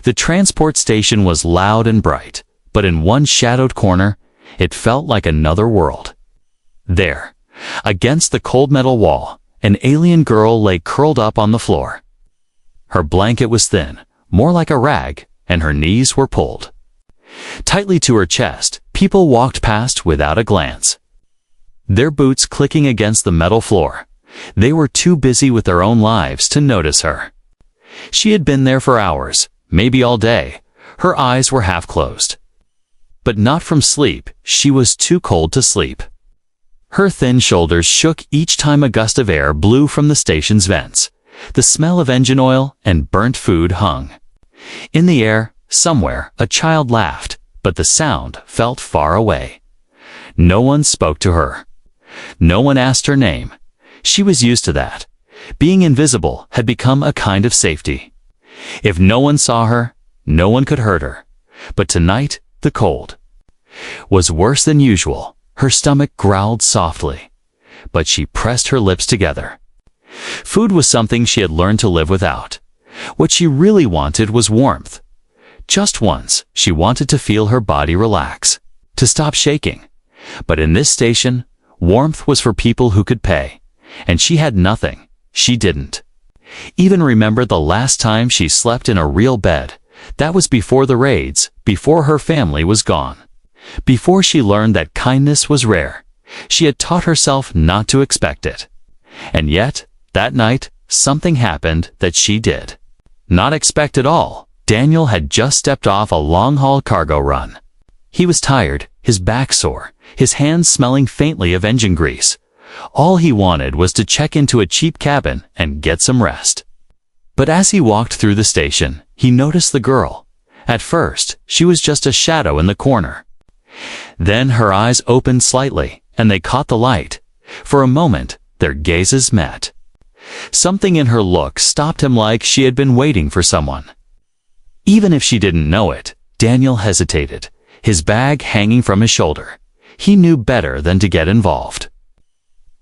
The transport station was loud and bright, but in one shadowed corner, it felt like another world. There, against the cold metal wall, an alien girl lay curled up on the floor. Her blanket was thin, more like a rag, and her knees were pulled tightly to her chest. People walked past without a glance, their boots clicking against the metal floor. They were too busy with their own lives to notice her. She had been there for hours, maybe all day. Her eyes were half closed. But not from sleep, she was too cold to sleep. Her thin shoulders shook each time a gust of air blew from the station's vents. The smell of engine oil and burnt food hung in the air. Somewhere, a child laughed, but the sound felt far away. No one spoke to her. No one asked her name. She was used to that. Being invisible had become a kind of safety. If no one saw her, no one could hurt her. But tonight, the cold was worse than usual. Her stomach growled softly, but she pressed her lips together. Food was something she had learned to live without. What she really wanted was warmth. Just once, she wanted to feel her body relax, to stop shaking. But in this station, warmth was for people who could pay. And she had nothing. She didn't even remember the last time she slept in a real bed. That was before the raids, before her family was gone, before she learned that kindness was rare. She had taught herself not to expect it. And yet, that night, something happened that she did not expect at all. Daniel had just stepped off a long-haul cargo run. He was tired, his back sore, his hands smelling faintly of engine grease. All he wanted was to check into a cheap cabin and get some rest. But as he walked through the station, he noticed the girl. At first, she was just a shadow in the corner. Then her eyes opened slightly, and they caught the light. For a moment, their gazes met. Something in her look stopped him, like she had been waiting for someone. Even if she didn't know it, Daniel hesitated, his bag hanging from his shoulder. He knew better than to get involved.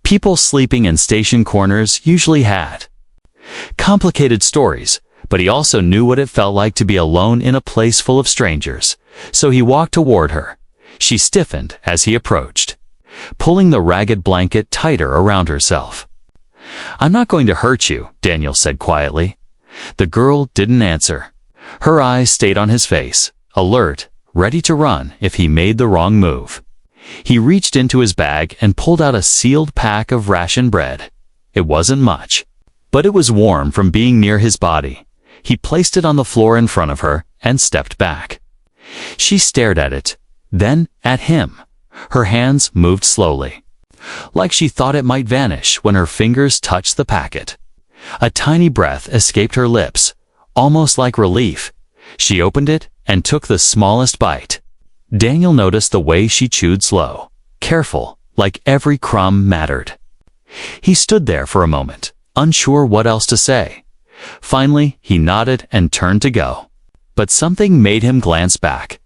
People sleeping in station corners usually had complicated stories, but he also knew what it felt like to be alone in a place full of strangers. So he walked toward her. She stiffened as he approached, pulling the ragged blanket tighter around herself. "I'm not going to hurt you," Daniel said quietly. The girl didn't answer. Her eyes stayed on his face, alert, ready to run if he made the wrong move. He reached into his bag and pulled out a sealed pack of ration bread. It wasn't much, but it was warm from being near his body. He placed it on the floor in front of her and stepped back. She stared at it, then at him. Her hands moved slowly, like she thought it might vanish when her fingers touched the packet. A tiny breath escaped her lips, almost like relief. She opened it and took the smallest bite. Daniel noticed the way she chewed slow, careful, like every crumb mattered. He stood there for a moment, unsure what else to say. Finally, he nodded and turned to go. But something made him glance back.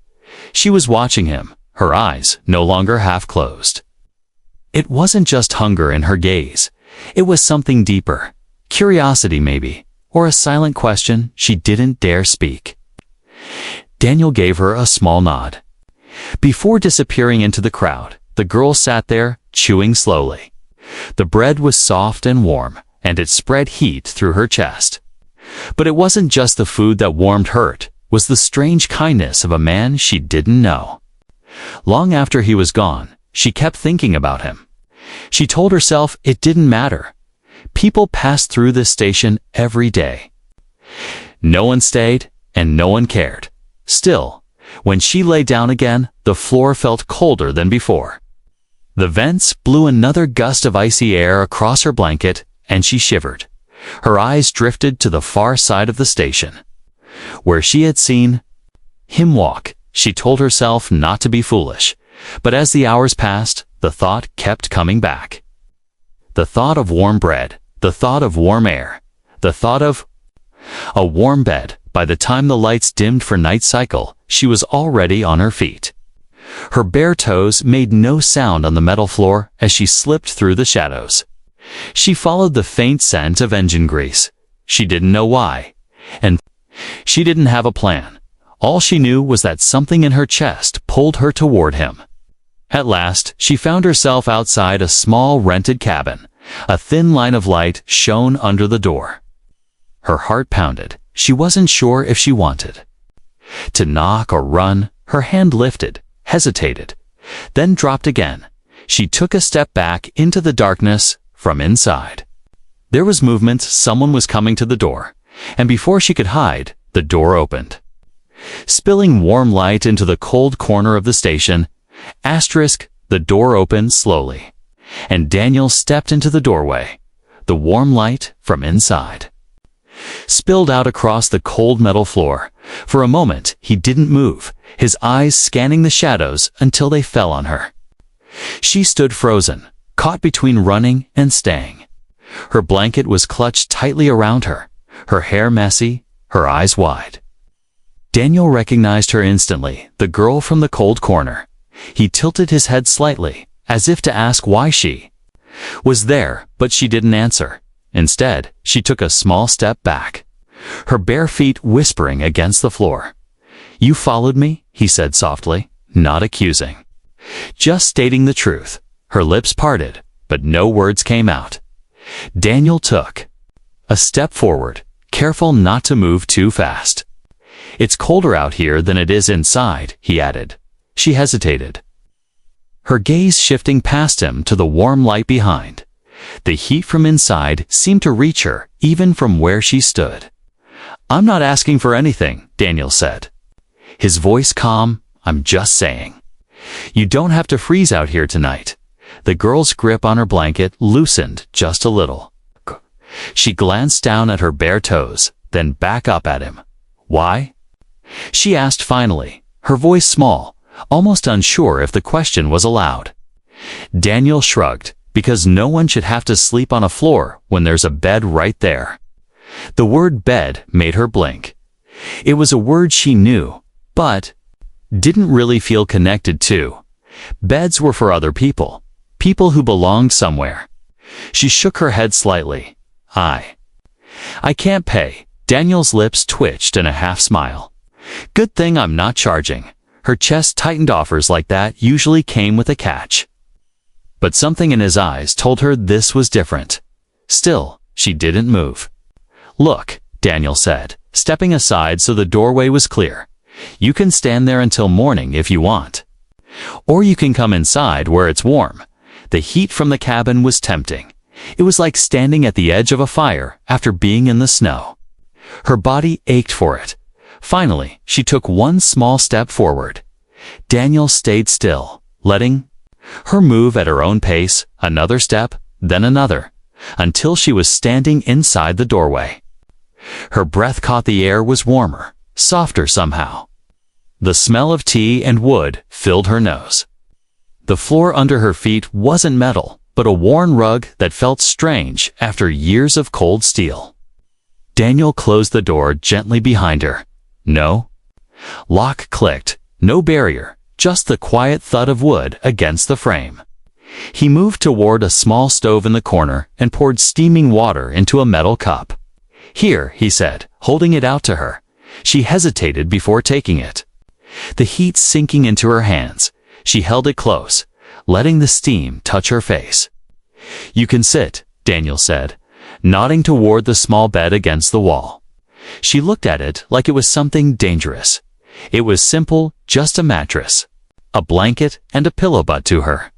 She was watching him, her eyes no longer half closed. It wasn't just hunger in her gaze. It was something deeper. Curiosity, maybe, or a silent question she didn't dare speak. Daniel gave her a small nod. Before disappearing into the crowd, the girl sat there, chewing slowly. The bread was soft and warm, and it spread heat through her chest. But it wasn't just the food that warmed her, it was the strange kindness of a man she didn't know. Long after he was gone, she kept thinking about him. She told herself it didn't matter. People passed through this station every day. No one stayed, and no one cared. Still, when she lay down again, the floor felt colder than before. The vents blew another gust of icy air across her blanket, and she shivered. Her eyes drifted to the far side of the station, where she had seen him walk. She told herself not to be foolish, but as the hours passed, the thought kept coming back. The thought of warm bread, the thought of warm air, the thought of a warm bed. By the time the lights dimmed for night cycle, she was already on her feet. Her bare toes made no sound on the metal floor as she slipped through the shadows. She followed the faint scent of engine grease. She didn't know why. And She didn't have a plan. All she knew was that something in her chest pulled her toward him. At last, she found herself outside a small rented cabin. A thin line of light shone under the door. Her heart pounded. She wasn't sure if she wanted to knock or run. Her hand lifted, hesitated, then dropped again. She took a step back into the darkness from inside. There was movement. Someone was coming to the door, and before she could hide, the door opened, spilling warm light into the cold corner of the station. The door opened slowly, and Daniel stepped into the doorway. The warm light from inside spilled out across the cold metal floor. For a moment, he didn't move, his eyes scanning the shadows until they fell on her. She stood frozen, caught between running and staying. Her blanket was clutched tightly around her, her hair messy, her eyes wide. Daniel recognized her instantly, the girl from the cold corner. He tilted his head slightly, as if to ask why she was there, but she didn't answer. Instead, she took a small step back, her bare feet whispering against the floor. "You followed me?" he said softly, not accusing, just stating the truth. Her lips parted, but no words came out. Daniel took a step forward, careful not to move too fast. "It's colder out here than it is inside," he added. She hesitated, her gaze shifting past him to the warm light behind. The heat from inside seemed to reach her, even from where she stood. "I'm not asking for anything," Daniel said, his voice calm. "I'm just saying. You don't have to freeze out here tonight." The girl's grip on her blanket loosened just a little. She glanced down at her bare toes, then back up at him. "Why?" she asked finally, her voice small, almost unsure if the question was allowed. Daniel shrugged. "Because no one should have to sleep on a floor when there's a bed right there." The word bed made her blink. It was a word she knew, but didn't really feel connected to. Beds were for other people, people who belonged somewhere. She shook her head slightly. I can't pay." Daniel's lips twitched in a half smile. "Good thing I'm not charging." Her chest tightened. Offers like that usually came with a catch. But something in his eyes told her this was different. Still, she didn't move. "Look," Daniel said, stepping aside so the doorway was clear. "You can stand there until morning if you want. Or you can come inside where it's warm." The heat from the cabin was tempting. It was like standing at the edge of a fire after being in the snow. Her body ached for it. Finally, she took one small step forward. Daniel stayed still, letting her move at her own pace, another step, then another, until she was standing inside the doorway. Her breath caught the air was warmer, softer somehow. The smell of tea and wood filled her nose. The floor under her feet wasn't metal, but a worn rug that felt strange after years of cold steel. Daniel closed the door gently behind her. No lock clicked, no barrier, just the quiet thud of wood against the frame. He moved toward a small stove in the corner and poured steaming water into a metal cup. "Here," he said, holding it out to her. She hesitated before taking it. The heat sinking into her hands, she held it close, letting the steam touch her face. "You can sit," Daniel said, nodding toward the small bed against the wall. She looked at it like it was something dangerous. It was simple, just a mattress, a blanket, and a pillow, but to her,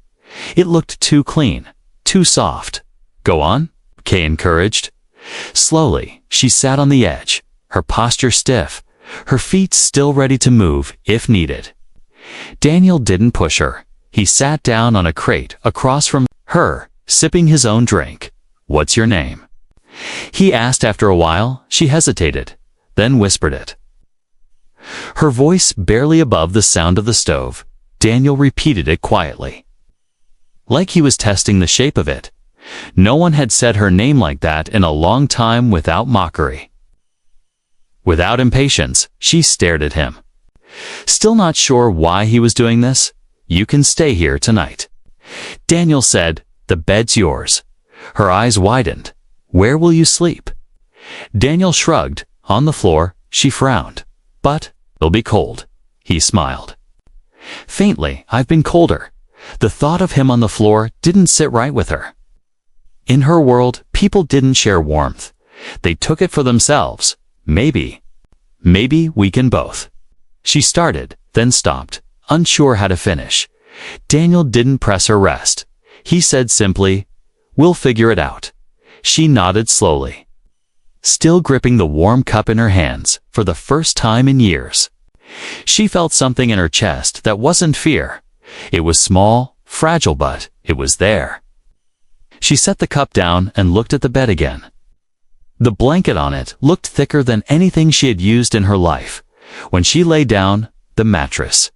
it looked too clean, too soft. "Go on," Kay encouraged. Slowly, she sat on the edge, her posture stiff, her feet still ready to move if needed. Daniel didn't push her. He sat down on a crate across from her, sipping his own drink. "What's your name?" he asked after a while. She hesitated, then whispered it, her voice barely above the sound of the stove. Daniel repeated it quietly, like he was testing the shape of it. No one had said her name like that in a long time. Without mockery, without impatience, she stared at him. Still not sure why he was doing this. "You can stay here tonight," Daniel said. "The bed's yours." Her eyes widened. "Where will you sleep?" Daniel shrugged. "On the floor," she frowned. But it'll be cold. He smiled. Faintly, I've been colder. The thought of him on the floor didn't sit right with her. In her world, people didn't share warmth. They took it for themselves. Maybe we can both. She started, then stopped, unsure how to finish. Daniel didn't press her rest. He said simply, "We'll figure it out." She nodded slowly, still gripping the warm cup in her hands for the first time in years. She felt something in her chest that wasn't fear. It was small, fragile, but it was there. She set the cup down and looked at the bed again. The blanket on it looked thicker than anything she had used in her life. When she lay down, the mattress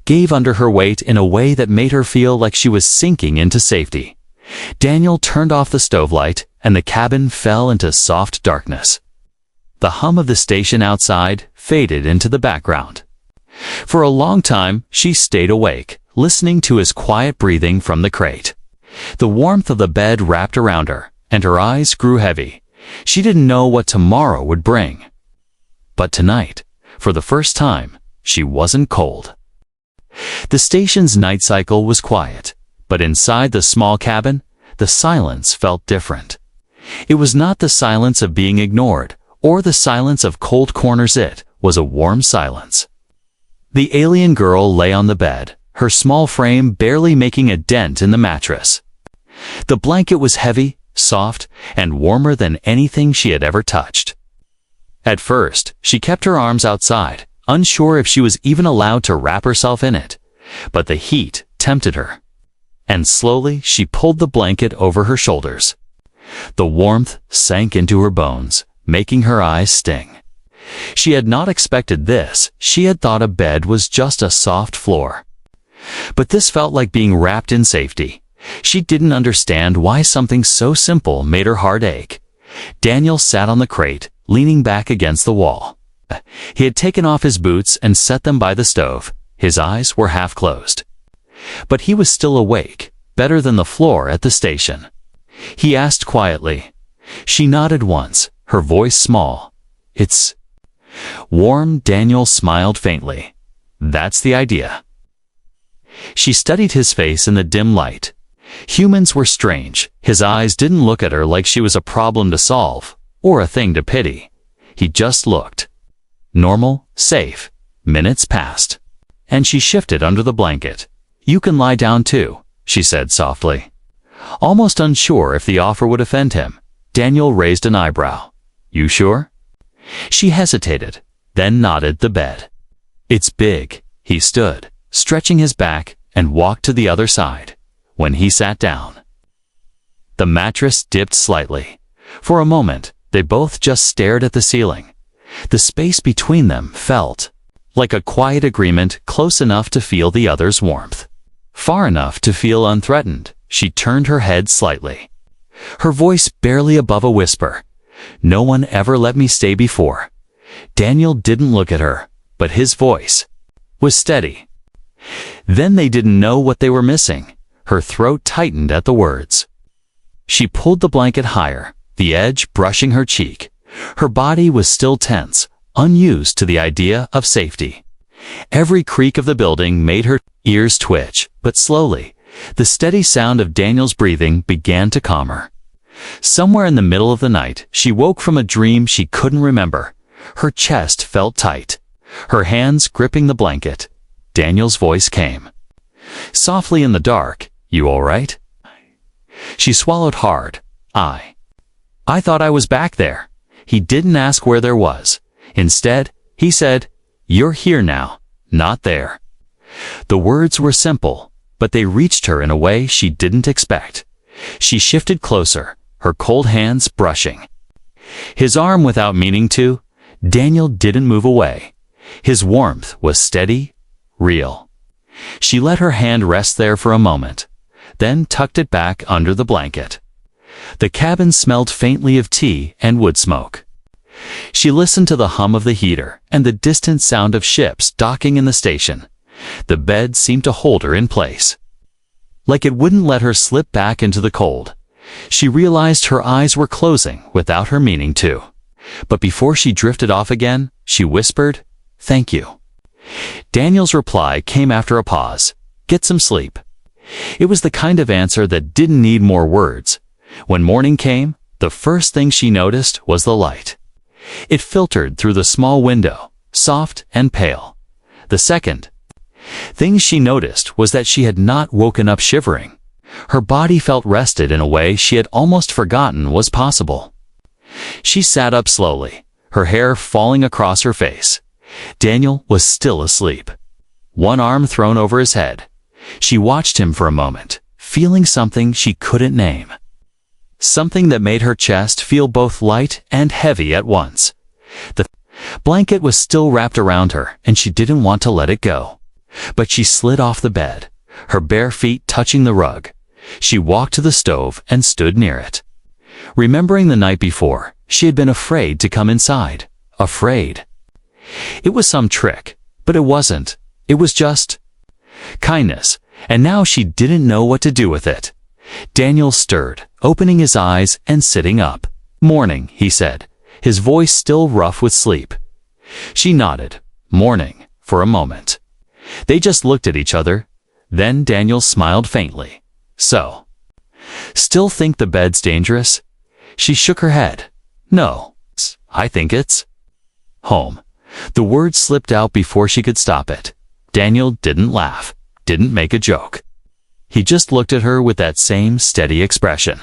gave under her weight in a way that made her feel like she was sinking into safety. Daniel turned off the stove light, and the cabin fell into soft darkness. The hum of the station outside faded into the background. For a long time, she stayed awake, listening to his quiet breathing from the crate. The warmth of the bed wrapped around her, and her eyes grew heavy. She didn't know what tomorrow would bring. But tonight, for the first time, she wasn't cold. The station's night cycle was quiet, but inside the small cabin, the silence felt different. It was not the silence of being ignored, or the silence of cold corners. It was a warm silence. The alien girl lay on the bed, her small frame barely making a dent in the mattress. The blanket was heavy, soft, and warmer than anything she had ever touched. At first, she kept her arms outside, unsure if she was even allowed to wrap herself in it. But the heat tempted her, and slowly she pulled the blanket over her shoulders. The warmth sank into her bones, making her eyes sting. She had not expected this. She had thought a bed was just a soft floor. But this felt like being wrapped in safety. She didn't understand why something so simple made her heart ache. Daniel sat on the crate, leaning back against the wall. He had taken off his boots and set them by the stove. His eyes were half closed. But he was still awake, better than the floor at the station. He asked quietly. She nodded once, her voice small. "It's warm." Daniel smiled faintly. "That's the idea." She studied his face in the dim light. Humans were strange. His eyes didn't look at her like she was a problem to solve, or a thing to pity. He just looked. Normal, safe. Minutes passed, and she shifted under the blanket. "You can lie down too," she said softly. Almost unsure if the offer would offend him, Daniel raised an eyebrow. "You sure?" She hesitated, then nodded the bed. "It's big." He stood, stretching his back, and walked to the other side. When he sat down, the mattress dipped slightly. For a moment, they both just stared at the ceiling. The space between them felt like a quiet agreement, close enough to feel the other's warmth, far enough to feel unthreatened. She turned her head slightly, her voice barely above a whisper. "No one ever let me stay before." Daniel didn't look at her, but his voice was steady. Then they didn't know what they were missing. Her throat tightened at the words. She pulled the blanket higher, the edge brushing her cheek. Her body was still tense, unused to the idea of safety. Every creak of the building made her ears twitch, but slowly, the steady sound of Daniel's breathing began to calm her. Somewhere in the middle of the night, she woke from a dream she couldn't remember. Her chest felt tight, her hands gripping the blanket. Daniel's voice came, softly in the dark. "You all right?" She swallowed hard. I thought I was back there." He didn't ask where there was. Instead, he said, "You're here now, not there." The words were simple, but they reached her in a way she didn't expect. She shifted closer, her cold hands brushing his arm without meaning to. Daniel didn't move away. His warmth was steady, real. She let her hand rest there for a moment, then tucked it back under the blanket. The cabin smelled faintly of tea and wood smoke. She listened to the hum of the heater and the distant sound of ships docking in the station. The bed seemed to hold her in place, like it wouldn't let her slip back into the cold. She realized her eyes were closing without her meaning to. But before she drifted off again, she whispered. Thank you. Daniel's reply came after a pause. Get some sleep. It was the kind of answer that didn't need more words. When morning came, the first thing she noticed was the light. It filtered through the small window, soft and pale. The second thing she noticed was that she had not woken up shivering. Her body felt rested in a way she had almost forgotten was possible. She sat up slowly, her hair falling across her face. Daniel was still asleep, one arm thrown over his head. She watched him for a moment, feeling something she couldn't name. Something that made her chest feel both light and heavy at once. The blanket was still wrapped around her, and she didn't want to let it go. But she slid off the bed, her bare feet touching the rug. She walked to the stove and stood near it. Remembering the night before, she had been afraid to come inside. Afraid. It was some trick, but it wasn't. It was just kindness, and now she didn't know what to do with it. Daniel stirred, opening his eyes and sitting up. Morning, he said, his voice still rough with sleep. She nodded. Morning, for a moment. They just looked at each other. Then Daniel smiled faintly. So, still think the bed's dangerous? She shook her head. No, I think it's home. The word slipped out before she could stop it. Daniel didn't laugh, didn't make a joke. He just looked at her with that same steady expression.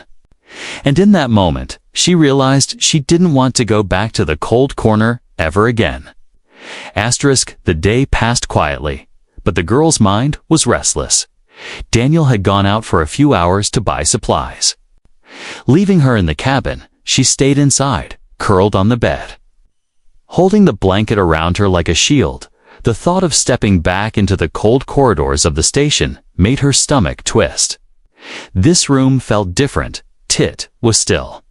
And in that moment, she realized she didn't want to go back to the cold corner ever again. The day passed quietly, but the girl's mind was restless. Daniel had gone out for a few hours to buy supplies. Leaving her in the cabin, she stayed inside, curled on the bed. Holding the blanket around her like a shield, the thought of stepping back into the cold corridors of the station made her stomach twist. This room felt different. It was still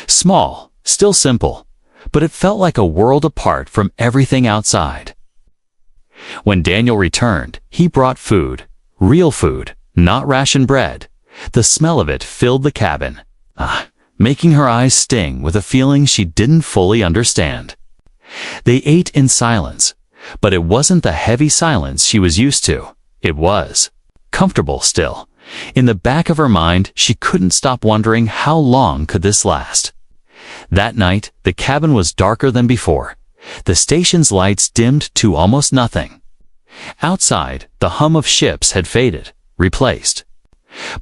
small, still simple, but it felt like a world apart from everything outside. When Daniel returned, he brought food. Real food, not ration bread. The smell of it filled the cabin, making her eyes sting with a feeling she didn't fully understand. They ate in silence, but it wasn't the heavy silence she was used to. It was comfortable still. In the back of her mind, she couldn't stop wondering how long could this last. That night, the cabin was darker than before. The station's lights dimmed to almost nothing. Outside, the hum of ships had faded, replaced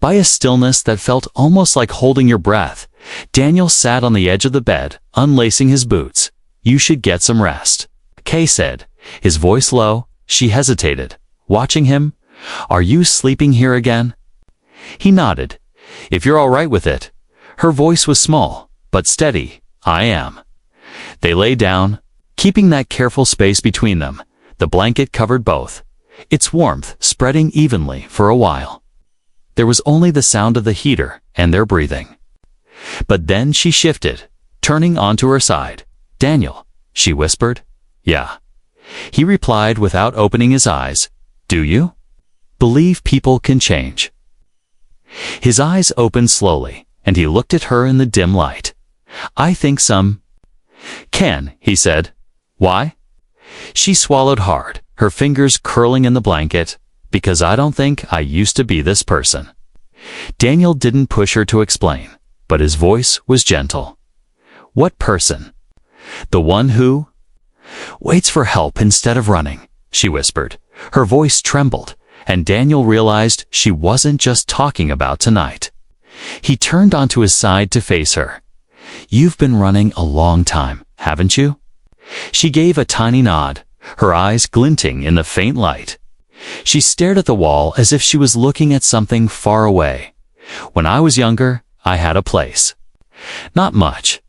by a stillness that felt almost like holding your breath. Daniel sat on the edge of the bed, unlacing his boots. You should get some rest, Kay said, his voice low. She hesitated, watching him. Are you sleeping here again? He nodded. If you're all right with it. Her voice was small, but steady. I am. They lay down, keeping that careful space between them. The blanket covered both, its warmth spreading evenly for a while. There was only the sound of the heater and their breathing. But then she shifted, turning onto her side. Daniel, she whispered. Yeah. He replied without opening his eyes. Do you believe people can change? His eyes opened slowly, and he looked at her in the dim light. I think some can, he said. Why? She swallowed hard, her fingers curling in the blanket. Because I don't think I used to be this person. Daniel didn't push her to explain, but his voice was gentle. What person? The one who waits for help instead of running, she whispered. Her voice trembled, and Daniel realized she wasn't just talking about tonight. He turned onto his side to face her. You've been running a long time, haven't you? She gave a tiny nod, her eyes glinting in the faint light. She stared at the wall as if she was looking at something far away. When I was younger, I had a place. Not much,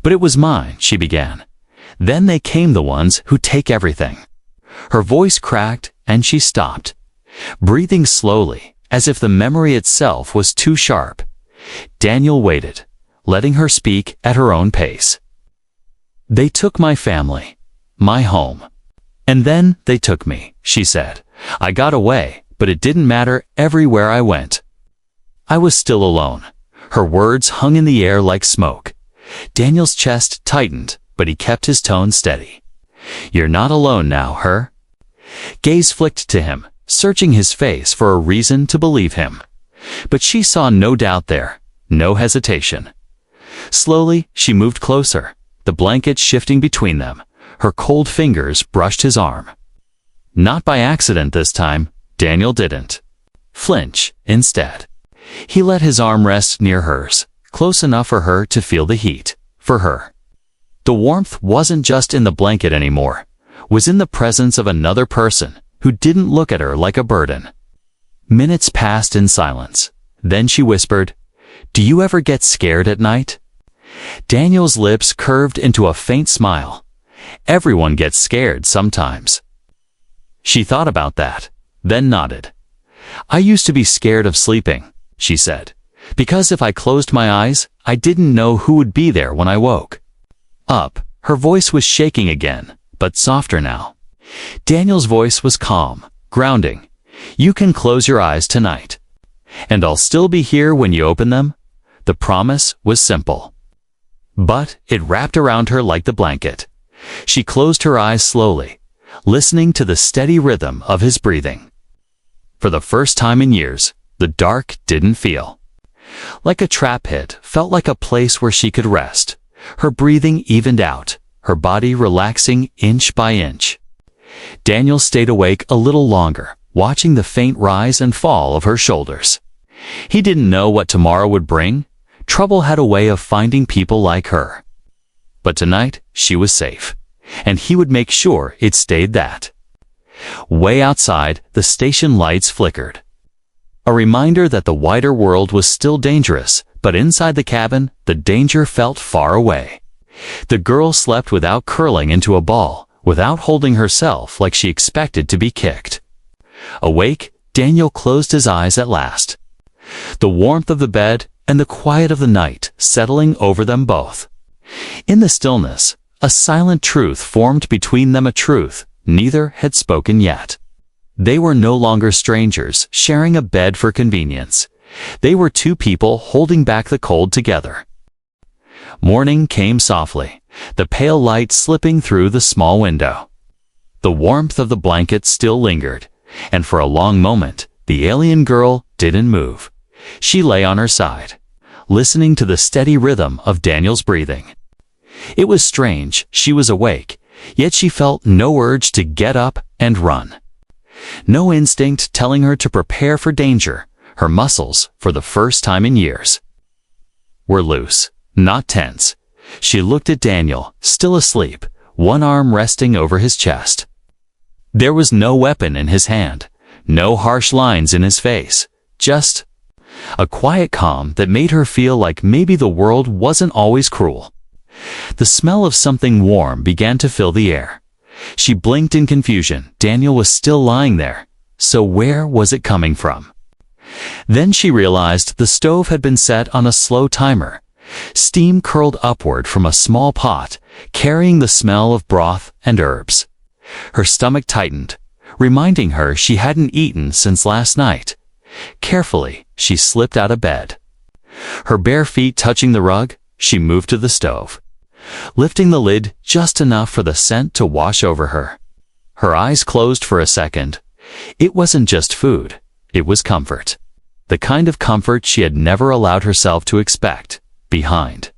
but it was mine, she began. Then they came the ones who take everything. Her voice cracked and she stopped, breathing slowly, as if the memory itself was too sharp. Daniel waited, letting her speak at her own pace. They took my family, my home. And then they took me, she said. I got away, but it didn't matter everywhere I went. I was still alone. Her words hung in the air like smoke. Daniel's chest tightened, but he kept his tone steady. "You're not alone now, her." Gaze flicked to him, searching his face for a reason to believe him. But she saw no doubt there, no hesitation. Slowly, she moved closer, the blanket shifting between them. Her cold fingers brushed his arm. Not by accident this time, Daniel didn't flinch. Instead, he let his arm rest near hers, close enough for her to feel the heat. For her, the warmth wasn't just in the blanket anymore, was in the presence of another person who didn't look at her like a burden. Minutes passed in silence. Then she whispered, "Do you ever get scared at night?" Daniel's lips curved into a faint smile. Everyone gets scared sometimes. She thought about that, then nodded. "I used to be scared of sleeping," she said, "because if I closed my eyes, I didn't know who would be there when I woke up." Her voice was shaking again, but softer now. Daniel's voice was calm, grounding. "You can close your eyes tonight, and I'll still be here when you open them." The promise was simple, but it wrapped around her like the blanket. She closed her eyes slowly, listening to the steady rhythm of his breathing. For the first time in years, the dark didn't feel like a trap pit, felt like a place where she could rest. Her breathing evened out, her body relaxing inch by inch. Daniel stayed awake a little longer, watching the faint rise and fall of her shoulders. He didn't know what tomorrow would bring. Trouble had a way of finding people like her. But tonight, she was safe, and he would make sure it stayed that. Way outside, the station lights flickered. A reminder that the wider world was still dangerous, but inside the cabin, the danger felt far away. The girl slept without curling into a ball, without holding herself like she expected to be kicked. Awake, Daniel closed his eyes at last. The warmth of the bed and the quiet of the night settling over them both. In the stillness, a silent truth formed between them, a truth neither had spoken yet. They were no longer strangers, sharing a bed for convenience. They were two people holding back the cold together. Morning came softly, the pale light slipping through the small window. The warmth of the blanket still lingered, and for a long moment, the alien girl didn't move. She lay on her side, listening to the steady rhythm of Daniel's breathing. It was strange, she was awake, yet she felt no urge to get up and run. No instinct telling her to prepare for danger. Her muscles, for the first time in years, were loose, not tense. She looked at Daniel, still asleep, one arm resting over his chest. There was no weapon in his hand, no harsh lines in his face, just a quiet calm that made her feel like maybe the world wasn't always cruel. The smell of something warm began to fill the air. She blinked in confusion. Daniel was still lying there. So where was it coming from? Then she realized the stove had been set on a slow timer. Steam curled upward from a small pot, carrying the smell of broth and herbs. Her stomach tightened, reminding her she hadn't eaten since last night. Carefully, she slipped out of bed. Her bare feet touching the rug, she moved to the stove, lifting the lid just enough for the scent to wash over her. Her eyes closed for a second. It wasn't just food, it was comfort. The kind of comfort she had never allowed herself to expect. Behind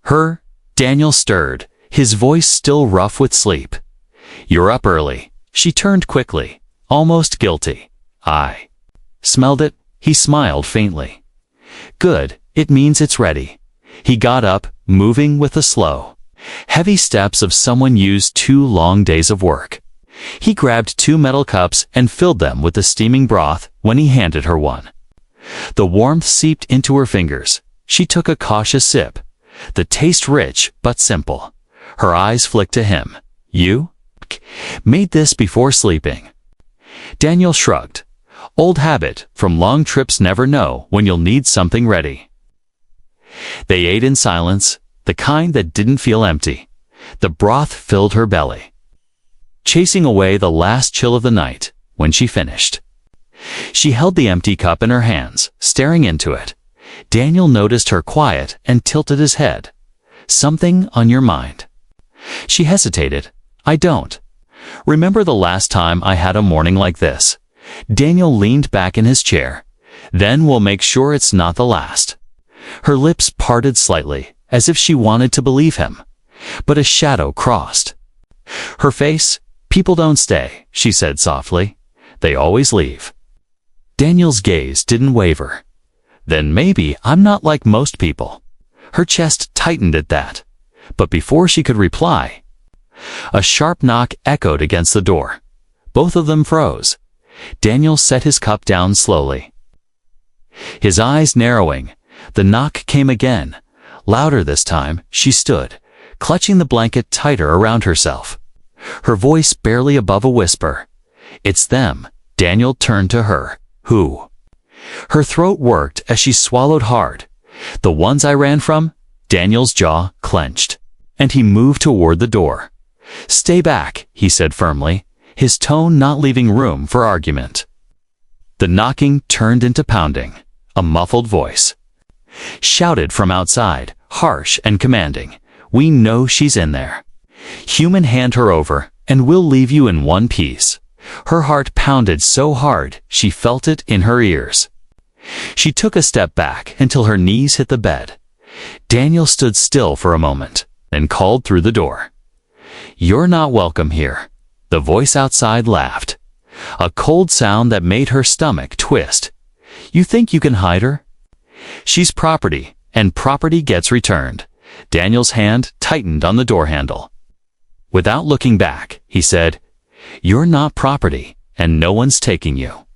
her, Daniel stirred, his voice still rough with sleep. "You're up early." She turned quickly, almost guilty. "I smelled it," he smiled faintly. "Good, it means it's ready." He got up, moving with the slow, heavy steps of someone used 2 long days of work. He grabbed 2 metal cups and filled them with the steaming broth when he handed her one. The warmth seeped into her fingers. She took a cautious sip. The taste rich but simple. Her eyes flicked to him. "You made this before sleeping?" Daniel shrugged. "Old habit, from long trips, never know when you'll need something ready." They ate in silence, the kind that didn't feel empty. The broth filled her belly, chasing away the last chill of the night. When she finished, she held the empty cup in her hands, staring into it. Daniel noticed her quiet and tilted his head. "Something on your mind?" She hesitated. I don't. Remember the last time I had a morning like this? Daniel leaned back in his chair. Then we'll make sure it's not the last. Her lips parted slightly, as if she wanted to believe him. But a shadow crossed her face. People don't stay, she said softly. They always leave. Daniel's gaze didn't waver. Then maybe I'm not like most people. Her chest tightened at that. But before she could reply, a sharp knock echoed against the door. Both of them froze. Daniel set his cup down slowly. His eyes narrowing, the knock came again. Louder this time, she stood, clutching the blanket tighter around herself. Her voice barely above a whisper. It's them. Daniel turned to her. Who? Her throat worked as she swallowed hard. The ones I ran from? Daniel's jaw clenched, and he moved toward the door. Stay back, he said firmly, his tone not leaving room for argument. The knocking turned into pounding. A muffled voice shouted from outside, harsh and commanding. We know she's in there. Human, hand her over, and we'll leave you in one piece. Her heart pounded so hard she felt it in her ears. She took a step back until her knees hit the bed. Daniel stood still for a moment, then called through the door. You're not welcome here. The voice outside laughed, a cold sound that made her stomach twist. You think you can hide her? She's property, and property gets returned. Daniel's hand tightened on the door handle. Without looking back, he said, You're not property, and no one's taking you.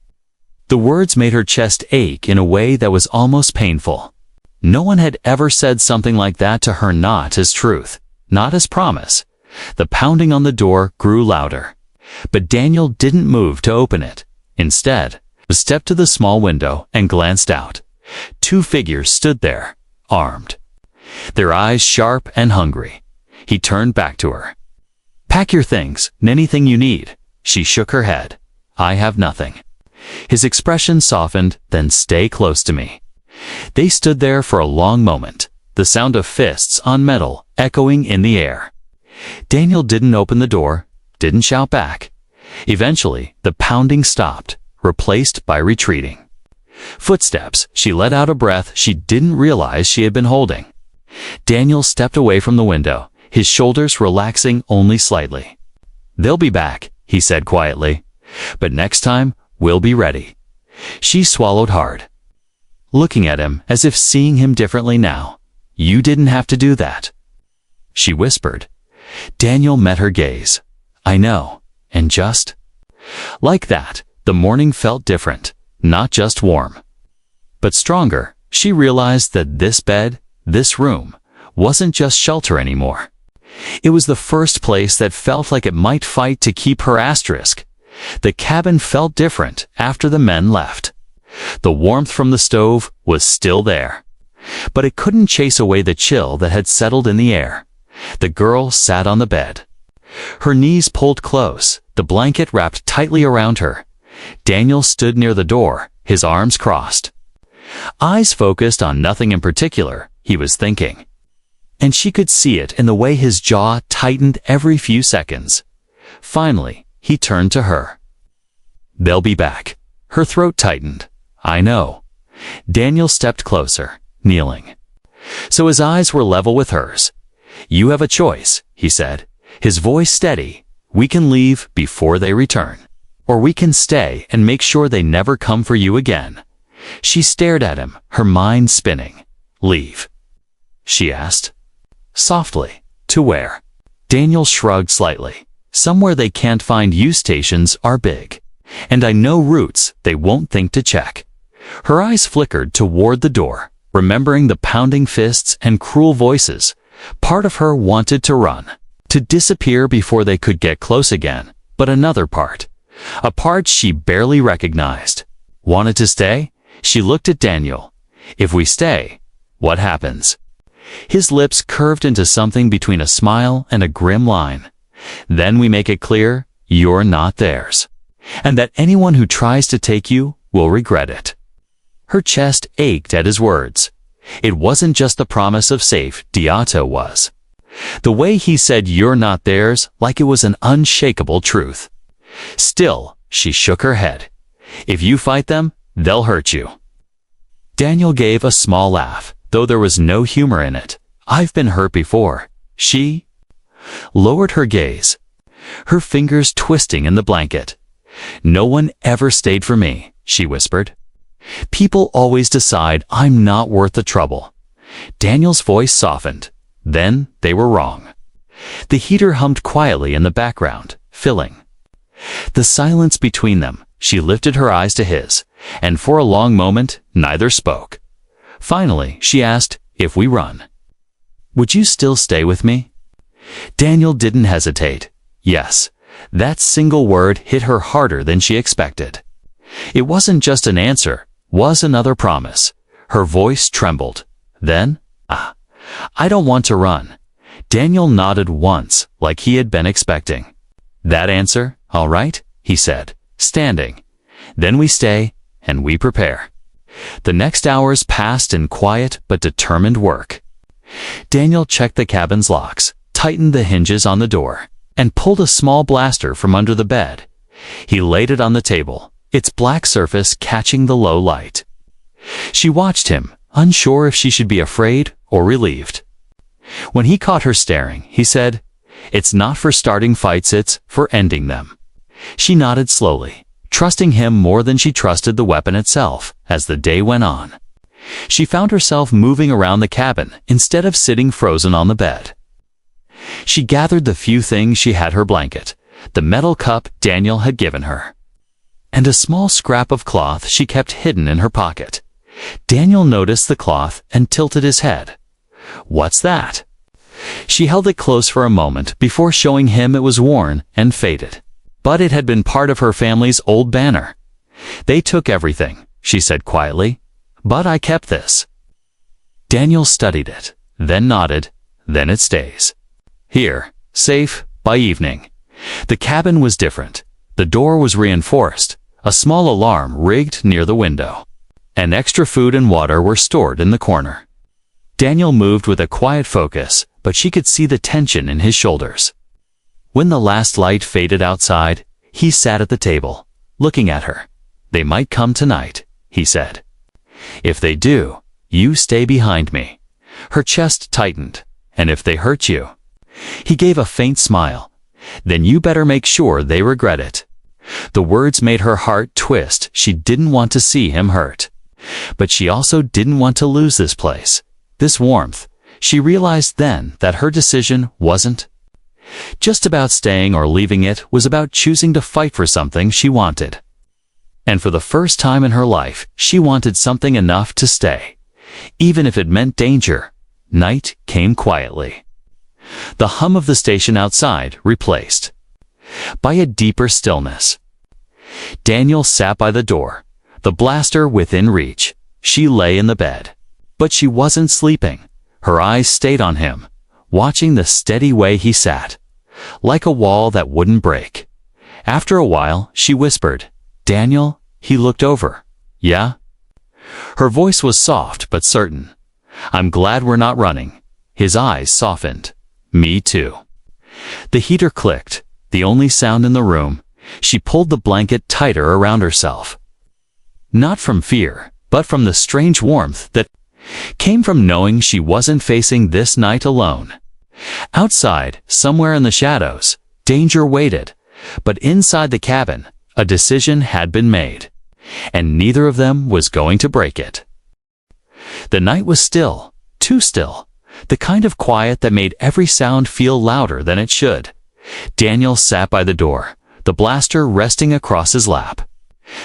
The words made her chest ache in a way that was almost painful. No one had ever said something like that to her, not as truth, not as promise. The pounding on the door grew louder. But Daniel didn't move to open it. Instead, he stepped to the small window and glanced out. Two figures stood there, armed, their eyes sharp and hungry. He turned back to her. Pack your things, anything you need. She shook her head. I have nothing. His expression softened, then stay close to me. They stood there for a long moment, the sound of fists on metal echoing in the air. Daniel didn't open the door, didn't shout back. Eventually, the pounding stopped, replaced by retreating footsteps. She let out a breath she didn't realize she had been holding. Daniel stepped away from the window, his shoulders relaxing only slightly. They'll be back, he said quietly. But next time, we'll be ready. She swallowed hard, looking at him as if seeing him differently now. You didn't have to do that, she whispered. Daniel met her gaze. I know, and just like that, the morning felt different, not just warm, but stronger. She realized that this bed, this room, wasn't just shelter anymore. It was the first place that felt like it might fight to keep her asterisk. The cabin felt different after the men left. The warmth from the stove was still there, but it couldn't chase away the chill that had settled in the air. The girl sat on the bed, her knees pulled close, the blanket wrapped tightly around her. Daniel stood near the door, his arms crossed, eyes focused on nothing in particular. He was thinking, and she could see it in the way his jaw tightened every few seconds. Finally, he turned to her. They'll be back. Her throat tightened. I know. Daniel stepped closer, kneeling, so his eyes were level with hers. You have a choice, he said, his voice steady. We can leave before they return, or we can stay and make sure they never come for you again. She stared at him, her mind spinning. Leave? She asked, softly. To where? Daniel shrugged slightly. Somewhere they can't find you. Stations are big, and I know routes they won't think to check. Her eyes flickered toward the door, remembering the pounding fists and cruel voices. Part of her wanted to run, to disappear before they could get close again, but another part, a part she barely recognized, wanted to stay. She looked at Daniel. If we stay, what happens? His lips curved into something between a smile and a grim line. Then we make it clear you're not theirs, and that anyone who tries to take you will regret it. Her chest ached at his words. It wasn't just the promise of safe, Diato was. The way he said "you're not theirs" like it was an unshakable truth. Still, she shook her head. "If you fight them, they'll hurt you." Daniel gave a small laugh, though there was no humor in it. "I've been hurt before." She lowered her gaze, her fingers twisting in the blanket. "No one ever stayed for me," she whispered. "People always decide I'm not worth the trouble." Daniel's voice softened. Then they were wrong. The heater hummed quietly in the background, filling the silence between them. She lifted her eyes to his, and for a long moment, neither spoke. Finally, she asked, "If we run, would you still stay with me?" Daniel didn't hesitate. Yes, that single word hit her harder than she expected. It wasn't just an answer, was another promise. Her voice trembled. Then, "I don't want to run." Daniel nodded once, like he had been expecting. "That answer, all right," he said, standing. "Then we stay, and we prepare." The next hours passed in quiet but determined work. Daniel checked the cabin's locks, tightened the hinges on the door, and pulled a small blaster from under the bed. He laid it on the table, its black surface catching the low light. She watched him, unsure if she should be afraid or relieved. When he caught her staring, he said, "It's not for starting fights, it's for ending them." She nodded slowly, trusting him more than she trusted the weapon itself. As the day went on, she found herself moving around the cabin instead of sitting frozen on the bed. She gathered the few things she had: her blanket, the metal cup Daniel had given her, and a small scrap of cloth she kept hidden in her pocket. Daniel noticed the cloth and tilted his head. "What's that?" She held it close for a moment before showing him it was worn and faded. But it had been part of her family's old banner. "They took everything," she said quietly, "but I kept this." Daniel studied it, then nodded. "Then it stays here, safe, by evening." The cabin was different. The door was reinforced, a small alarm rigged near the window, and extra food and water were stored in the corner. Daniel moved with a quiet focus, but she could see the tension in his shoulders. When the last light faded outside, he sat at the table, looking at her. "They might come tonight," he said. "If they do, you stay behind me." Her chest tightened. "And if they hurt you?" He gave a faint smile. "Then you better make sure they regret it." The words made her heart twist. She didn't want to see him hurt, but she also didn't want to lose this place, this warmth. She realized then that her decision wasn't just about staying or leaving. It was about choosing to fight for something she wanted. And for the first time in her life, she wanted something enough to stay, even if it meant danger. Night came quietly, the hum of the station outside replaced by a deeper stillness. Daniel sat by the door, the blaster within reach. She lay in the bed, but she wasn't sleeping. Her eyes stayed on him, watching the steady way he sat, like a wall that wouldn't break. After a while, she whispered, "Daniel?" He looked over. "Yeah?" Her voice was soft but certain. "I'm glad we're not running." His eyes softened. "Me too." The heater clicked, the only sound in the room. She pulled the blanket tighter around herself. Not from fear, but from the strange warmth that came from knowing she wasn't facing this night alone. Outside, somewhere in the shadows, danger waited, but inside the cabin, a decision had been made, and neither of them was going to break it. The night was still, too still, the kind of quiet that made every sound feel louder than it should. Daniel sat by the door, the blaster resting across his lap.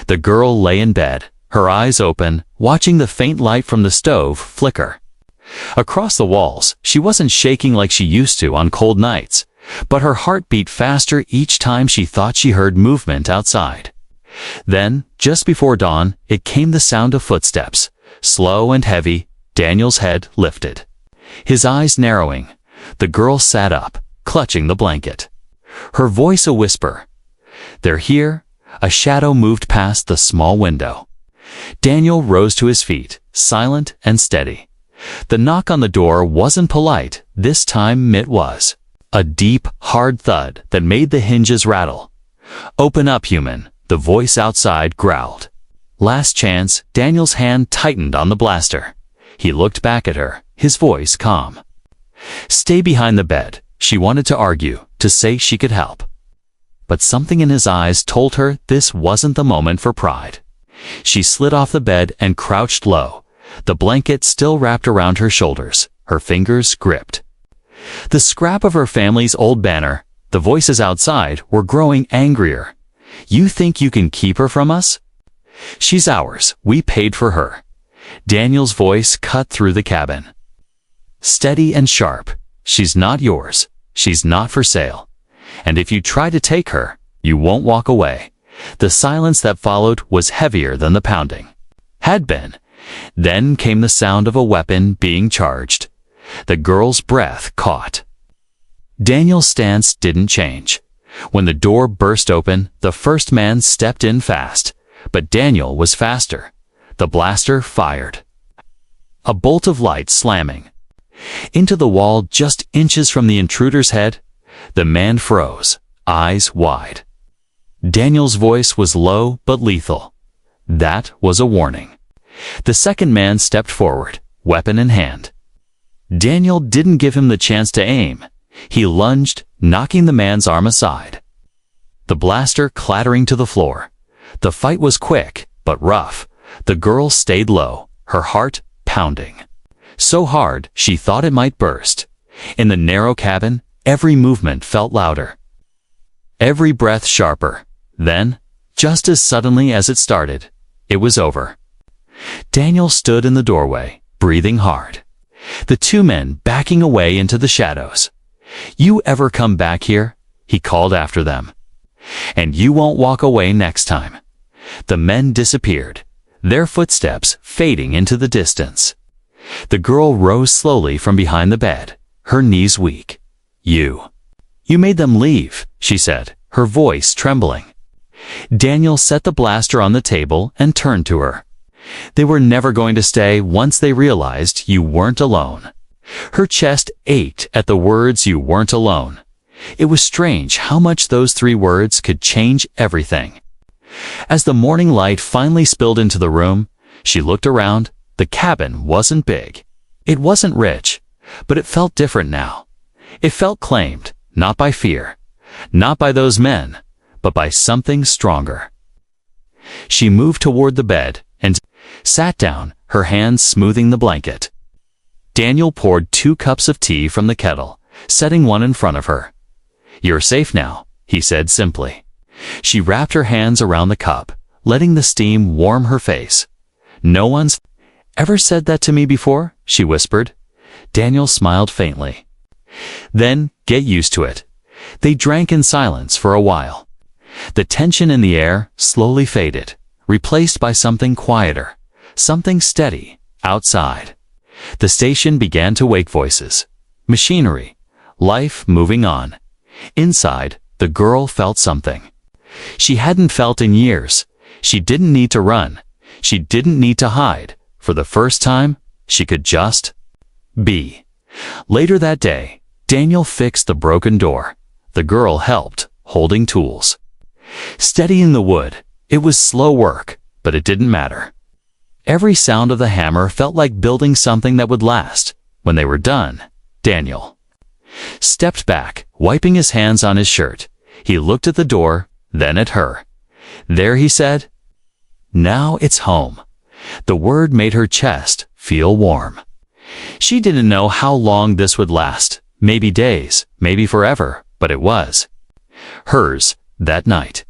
The girl lay in bed, her eyes open, watching the faint light from the stove flicker across the walls. She wasn't shaking like she used to on cold nights, but her heart beat faster each time she thought she heard movement outside. Then, just before dawn, it came the sound of footsteps, slow and heavy. Daniel's head lifted, his eyes narrowing. The girl sat up, clutching the blanket, her voice a whisper. "They're here." A shadow moved past the small window. Daniel rose to his feet, silent and steady. The knock on the door wasn't polite, this time it was. A deep, hard thud that made the hinges rattle. "Open up, human," the voice outside growled. Last chance, Daniel's hand tightened on the blaster. He looked back at her, his voice calm. "Stay behind the bed," she wanted to argue, to say she could help. But something in his eyes told her this wasn't the moment for pride. She slid off the bed and crouched low, the blanket still wrapped around her shoulders, her fingers gripped. The scrap of her family's old banner, the voices outside, were growing angrier. "You think you can keep her from us? She's ours, we paid for her." Daniel's voice cut through the cabin. Steady and sharp. "She's not yours. She's not for sale. And if you try to take her, you won't walk away." The silence that followed was heavier than the pounding. Had been. Then came the sound of a weapon being charged. The girl's breath caught. Daniel's stance didn't change. When the door burst open, the first man stepped in fast, but Daniel was faster. The blaster fired. A bolt of light slamming into the wall just inches from the intruder's head. The man froze, eyes wide. Daniel's voice was low but lethal. That was a warning. The second man stepped forward, weapon in hand. Daniel didn't give him the chance to aim. He lunged, knocking the man's arm aside. The blaster clattering to the floor. The fight was quick, but rough. The girl stayed low, her heart pounding. So hard, she thought it might burst. In the narrow cabin, every movement felt louder. Every breath sharper. Then, just as suddenly as it started, it was over. Daniel stood in the doorway, breathing hard. The two men backing away into the shadows. "You ever come back here?" he called after them. "And you won't walk away next time." The men disappeared, their footsteps fading into the distance. The girl rose slowly from behind the bed, her knees weak. You made them leave," she said, her voice trembling. Daniel set the blaster on the table and turned to her. "They were never going to stay once they realized you weren't alone." Her chest ached at the words "you weren't alone." It was strange how much those 3 words could change everything. As the morning light finally spilled into the room, she looked around. The cabin wasn't big. It wasn't rich, but it felt different now. It felt claimed, not by fear, not by those men, but by something stronger. She moved toward the bed and sat down, her hands smoothing the blanket. Daniel poured 2 cups of tea from the kettle, setting one in front of her. "You're safe now," he said simply. She wrapped her hands around the cup, letting the steam warm her face. "No one's ever said that to me before," she whispered. Daniel smiled faintly. "Then get used to it." They drank in silence for a while. The tension in the air slowly faded, replaced by something quieter, something steady, outside. The station began to wake voices. Machinery. Life moving on. Inside, the girl felt something she hadn't felt in years. She didn't need to run. She didn't need to hide. For the first time, she could just be. Later that day, Daniel fixed the broken door. The girl helped, holding tools. Steadying the wood. It was slow work, but it didn't matter. Every sound of the hammer felt like building something that would last. When they were done, Daniel stepped back, wiping his hands on his shirt. He looked at the door, then at her. "There," he said. "Now it's home." The word made her chest feel warm. She didn't know how long this would last. Maybe days, maybe forever, but it was hers that night.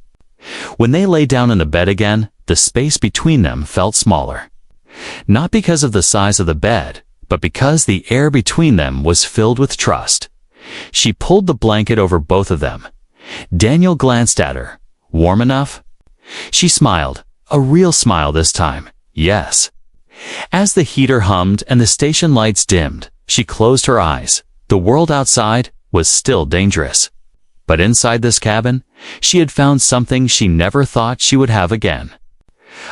When they lay down in the bed again, the space between them felt smaller. Not because of the size of the bed, but because the air between them was filled with trust. She pulled the blanket over both of them. Daniel glanced at her. Warm enough? She smiled, a real smile this time. Yes. As the heater hummed and the station lights dimmed, she closed her eyes. The world outside was still dangerous. But inside this cabin, she had found something she never thought she would have again.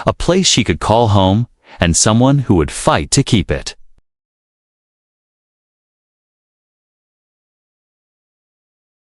A place she could call home, and someone who would fight to keep it.